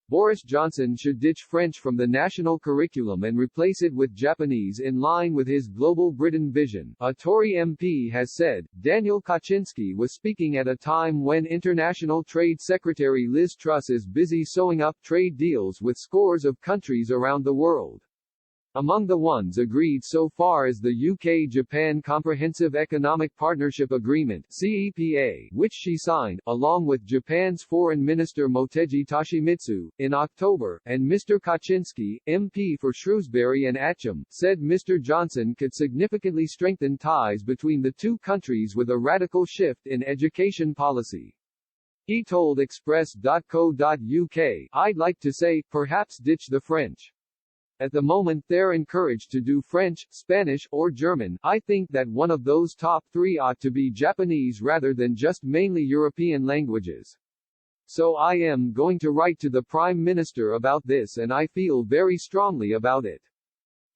Boris Johnson should ditch French from the national curriculum and replace it with Japanese in line with his Global Britain vision, a Tory MP has said. Daniel Kaczynski was speaking at a time when International Trade Secretary Liz Truss is busy sewing up trade deals with scores of countries around the world. Among the ones agreed so far is the UK-Japan Comprehensive Economic Partnership Agreement (CEPA), which she signed, along with Japan's Foreign Minister Motegi Toshimitsu, in October, and Mr. Kaczynski, MP for Shrewsbury and Atcham, said Mr. Johnson could significantly strengthen ties between the two countries with a radical shift in education policy. He told Express.co.uk, "I'd like to say, perhaps ditch the French. At the moment they're encouraged to do French, Spanish, or German. I think that one of those top three ought to be Japanese rather than just mainly European languages. So I am going to write to the Prime Minister about this and I feel very strongly about it."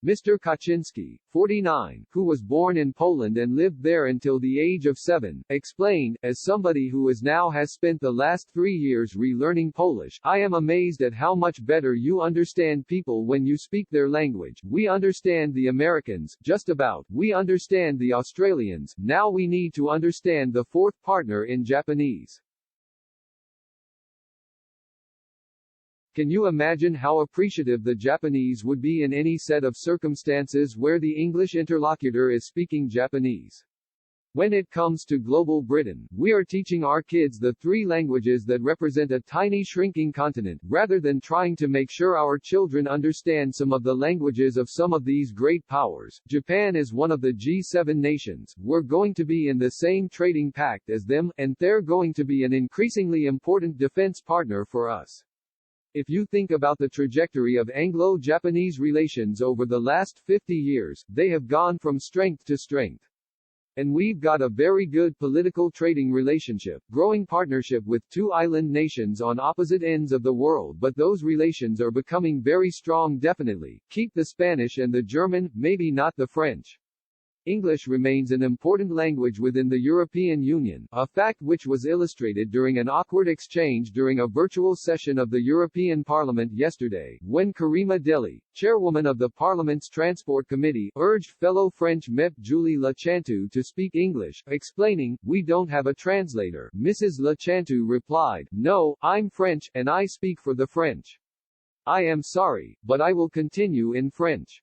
Mr. Kaczynski, 49, who was born in Poland and lived there until the age of 7, explained, "As somebody who has spent the last 3 years relearning Polish, I am amazed at how much better you understand people when you speak their language. We understand the Americans, just about. We understand the Australians. Now we need to understand the fourth partner in Japanese." Can you imagine how appreciative the Japanese would be in any set of circumstances where the English interlocutor is speaking Japanese? When it comes to Global Britain, we are teaching our kids the three languages that represent a tiny shrinking continent, rather than trying to make sure our children understand some of the languages of some of these great powers. Japan is one of the G7 nations, we're going to be in the same trading pact as them, and they're going to be an increasingly important defense partner for us. If you think about the trajectory of Anglo-Japanese relations over the last 50 years, they have gone from strength to strength. And we've got a very good political trading relationship, growing partnership with two island nations on opposite ends of the world, but those relations are becoming very strong definitely. Keep the Spanish and the German, maybe not the French. English remains an important language within the European Union, a fact which was illustrated during an awkward exchange during a virtual session of the European Parliament yesterday, when Karima Deli, chairwoman of the Parliament's Transport Committee, urged fellow French MEP Julie Lechantu to speak English, explaining, "We don't have a translator." Mrs. Lechantu replied, "No, I'm French, and I speak for the French. I am sorry, but I will continue in French."